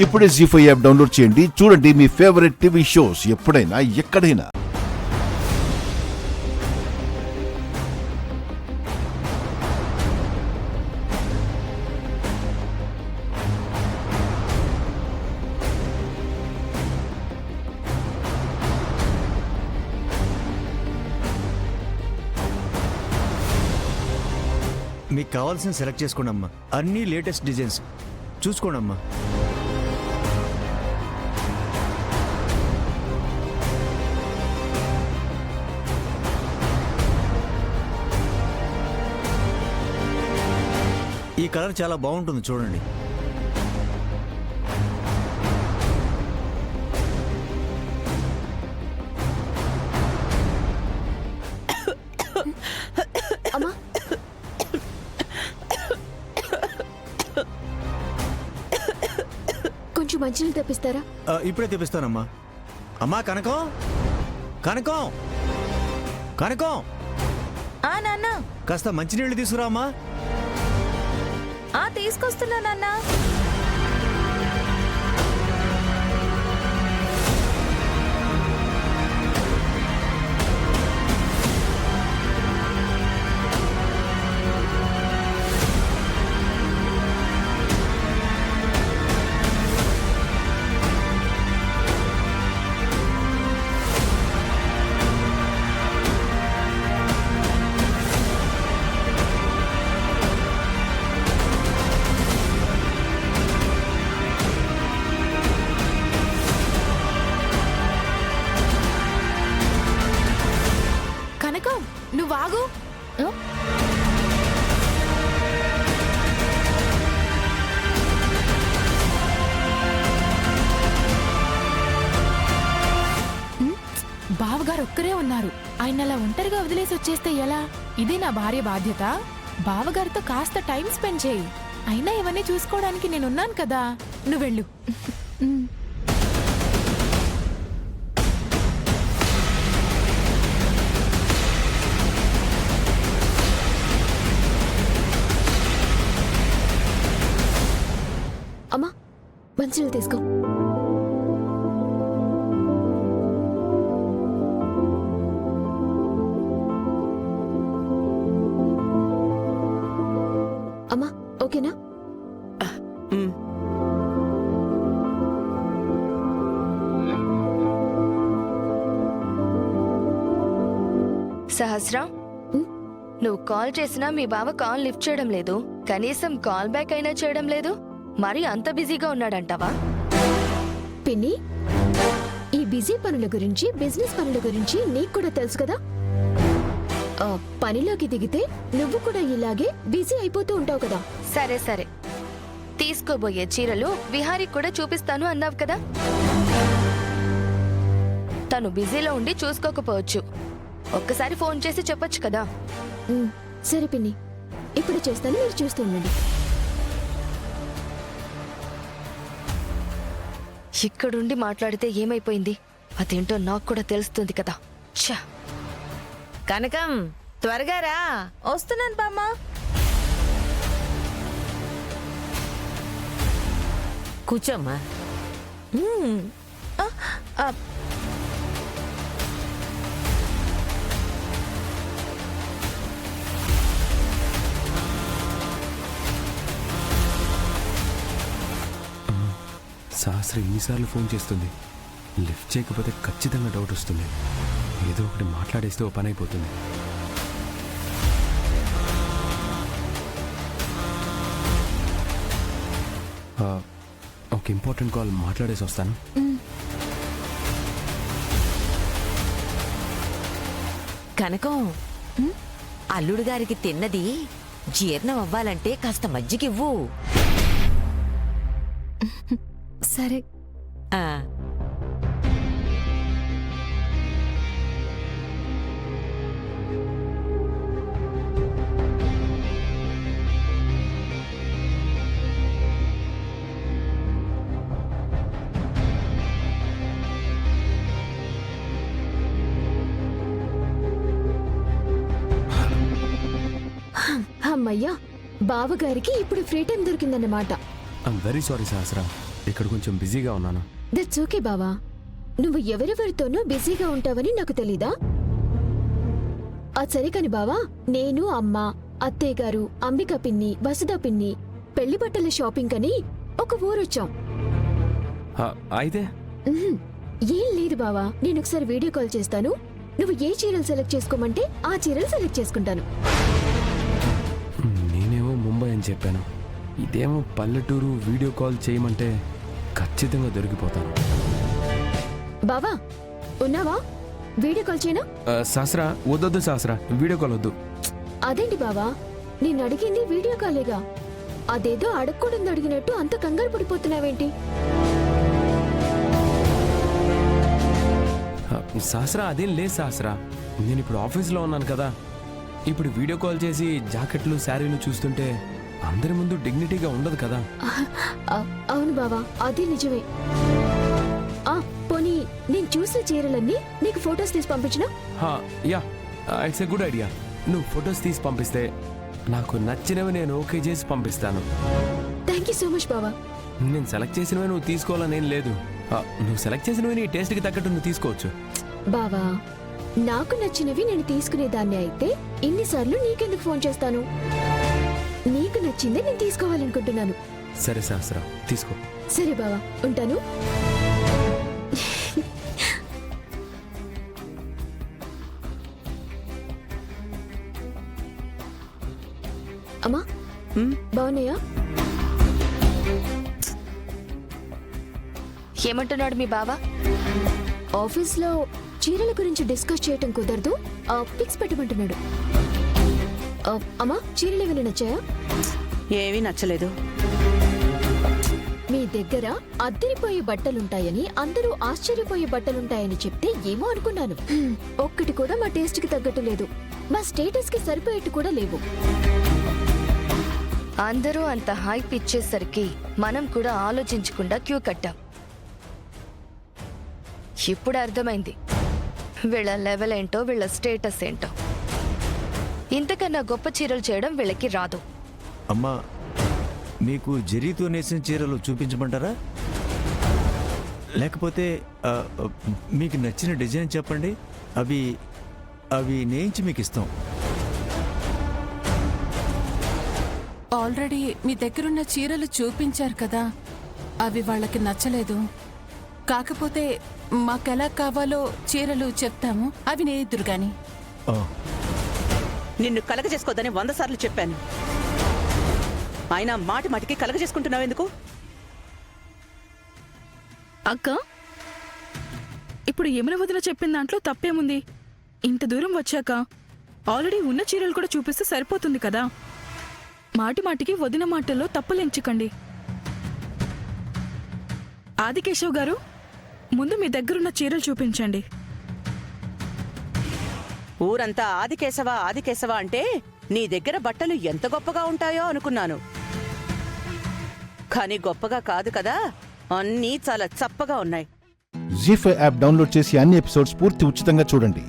ఇప్పుడే జీ5 app download చేయండి. చూడండి మీ ఫేవరెట్ టీవీ షోస్ ఎప్పుడైనా ఎక్కడైనా. మీకు కావాల్సిన సెలెక్ట్ చేసుకోండి అమ్మా. అన్ని లేటెస్ట్ డిజైన్స్ చూసుకోండి అమ్మా. ఈ కలర్ చాలా బాగుంటుంది చూడండి. అమ్మా కొంచెం మంచినీళ్ళు తెప్పిస్తారా? ఇప్పుడే తెప్పిస్తానమ్మా. అమ్మా కనకం, కనకం, కనకం, నాన్న కాస్త మంచినీళ్ళు తీసుకురా అమ్మా. తీసుకొస్తున్నా నాన్న. కనకం నువ్వు ఆగు. బావగారు ఒక్కరే ఉన్నారు. ఆయన అలా ఒంటరిగా వదిలేసి వచ్చేస్తే ఎలా? ఇదే నా భార్య బాధ్యత. బావగారితో కాస్త టైం స్పెండ్ చేయి. అయినా ఇవన్నీ చూసుకోవడానికి నేనున్నాను కదా. నువ్వెళ్ళు. అమ్మా మంచినీళ్ళు తీసుకో. అమ్మా ఓకేనా? సహస్రం, నువ్వు కాల్ చేసినా మీ బావ కాల్ లిఫ్ట్ చేయడం లేదు. కనీసం కాల్ బ్యాక్ అయినా చేయడం లేదు. మరి అంత బిజీగా ఉన్నాడంటావా? పిన్ని, ఈ బిజీ పనుల గురించి, బిజినెస్ పనుల గురించి నీకు కూడా తెలుసు కదా. పనిలోకి దిగితే నువ్వు కూడా ఇలాగే బిజీ అయిపోతూ ఉంటావు కదా. సరే సరే, తీసుకోబోయే చీరలు విహారికి కూడా చూపిస్తాను అన్నావు కదా. తను బిజీలో ఉండి చూసుకోకపోవచ్చు. ఒక్కసారి ఫోన్ చేసి చెప్పొచ్చు కదా. సరే పిన్ని, ఇప్పుడు చేస్తాను, మీరు చూస్తూ ఉండండి. ఇక్కడుండి మాట్లాడితే ఏమైపోయింది? అదేంటో నాకు కూడా తెలుస్తుంది కదా. ఛా! కనకం త్వరగా రా. వస్తున్నాను బామ్మ. కూర్చోమ్మా. సహస్ర ఎన్నిసార్లు ఫోన్ చేస్తుంది. లిఫ్ట్ చేయకపోతే ఖచ్చితంగా డౌట్ వస్తుంది. ఏదో ఒకటి మాట్లాడేస్తే ఓ పని అయిపోతుంది. ఒక ఇంపార్టెంట్ కాల్ మాట్లాడేసి వస్తాను. కనకం, అల్లుడు గారికి తిన్నది జీర్ణం అవ్వాలంటే కాస్త మజ్జిగివ్వు. సరే. ఆ అమ్మయ్యా, బావగారికి ఇప్పుడు ఫ్రీ టైం దొరికిందన్నమాట. I'm very sorry Sahasra. ఇక్కడ కొంచెం బిజీగా ఉన్నాను. దట్స్ ఓకే బావా. నువ్వు ఎవరెవరితోనూ బిజీగా ఉంటావని నాకు తెలీదా? అది సరే కాని బావా, నేను, అమ్మ, అత్తయ్య గారు, అంబిక పిన్ని, వసుధ పిన్ని పెళ్లి బట్టల షాపింగ్ అని ఒక ఊరొచ్చాం. అయితే ఉహుం, ఏం లేదు బావా. నేను ఒకసారి వీడియో కాల్ చేస్తాను. నువ్వు ఏ చీరలు సెలెక్ట్ చేసుకోమంటే ఆ చీరలు సెలెక్ట్ చేసుకుంటాను. నేనేమో ముంబై అని చెప్పాను, ఇదేమో పల్లెటూరు. వీడియో కాల్ చేయమంటే ఖచ్చితంగా దొరికిపోతాను. బావా ఉన్నావా? వీడియో కాల్ చేయనా? శాస్త్ర వద్దొద్దు శాస్త్ర, వీడియో కాల్ వద్దు. అదేంటి బావా, నేను అడిగింది వీడియో కాలేగా. అదేదో అడగకూడదు అడిగినట్టు అంత కంగారు పడిపోతున్నావేంటి? శాస్త్ర అదేం లేదు శాస్త్ర, నేను ఇప్పుడు ఆఫీస్లో ఉన్నాను కదా. ఇప్పుడు వీడియో కాల్ చేసి జాకెట్లు శారీలు చూస్తుంటే అందరి ముందు డిగ్నిటీగా ఉండదు కదా. అవును బావా, అది నిజమే. పోనీ నేను చూసిన చీరలన్నీ నీకు ఫొటోస్ తీసి పంపించిన? Yeah, it's a good idea. నువ్వు ఫొటోస్ తీసి పంపిస్తే నాకు నచ్చినవి నేను ఓకే చేసి పంపిస్తాను. థ్యాంక్ యూ సో మచ్ బావా. నేను సెలెక్ట్ చేసినవి నువ్వు తీసుకోవాలని ఏం లేదు. నువ్వు సెలెక్ట్ చేసినవి నీ టేస్ట్కి తగ్గట్టు నువ్వు తీసుకోవచ్చు. బావా, నాకు నచ్చినవి నేను తీసుకునేదాన్ని అయితే ఇన్నిసార్లు నీకెందుకు ఫోన్ చేస్తాను? నీకు నచ్చిందే నేను తీసుకోవాలనుకుంటున్నాను. సరే శాస్త్ర, తీసుకో. సరే బావా, ఉంటాను. అమ్మా, బాగున్నాయా? ఏమంటున్నాడు మీ బావ? ఆఫీస్లో చీరల గురించి డిస్కస్ చేయటం కుదరదు, పిక్స్ పెట్టమంటున్నాడు. అమ్మా, చీరలు ఏమైనా నచ్చాయా? ఏమీ నచ్చలేదు. మీ దగ్గర అద్దరిపోయే బట్టలుంటాయని, అందరూ ఆశ్చర్యపోయే బట్టలుంటాయని చెప్తే ఏమో అనుకున్నాను. ఒక్కటి కూడా మా టేస్ట్ కి తగ్గట్టు లేదు, మా స్టేటస్ కి సరిపోయేట్టు కూడా లేవు. అందరూ అంత హైప్ ఇచ్చేసరికి మనం కూడా ఆలోచించకుండా క్యూ కట్టాం. ఇప్పుడు అర్థమైంది వీళ్ళ లెవెల్ ఏంటో, వీళ్ళ స్టేటస్ ఏంటో. ఇంతకన్నా గొప్ప చీరలు చేయడం వీళ్ళకి రాదు. అమ్మా, మీకు జరీతో నేసిన చీరలు చూపించమంటారా? లేకపోతే మీకు నచ్చిన డిజైన్ చెప్పండి, అవి అవి నేయించి మీకు ఇస్తాం. ఆల్రెడీ మీ దగ్గరున్న చీరలు చూపించారు కదా, అవి వాళ్ళకి నచ్చలేదు. కాకపోతే మాకెలా కావాలో చీరలు చెప్తాము, అవి నేయిద్దురు గాని. నిన్ను కలగజేసుకోద్దని 100 సార్లు చెప్పాను. ఆయన మాటి మాటికి కలగజేసుకుంటున్నావెందుకు? అక్క, ఇప్పుడు యమున వదిన చెప్పిన దాంట్లో తప్పేముంది? ఇంత దూరం వచ్చాక ఆల్రెడీ ఉన్న చీరలు కూడా చూపిస్తే సరిపోతుంది కదా. మాటి మాటికి వదిన మాటల్లో తప్పులెంచకండి. ఆదికేశవ్ గారు, ముందు మీ దగ్గరున్న చీరలు చూపించండి. ఊరంతా ఆదికేశవ ఆదికేశవ అంటే నీ దగ్గర బట్టలు ఎంత గొప్పగా ఉంటాయో అనుకున్నాను. కానీ గొప్పగా కాదు కదా, అన్నీ చాలా చప్పగా ఉన్నాయి. జీ5 యాప్ డౌన్లోడ్ చేసి అన్ని ఎపిసోడ్స్ పూర్తి ఉచితంగా చూడండి.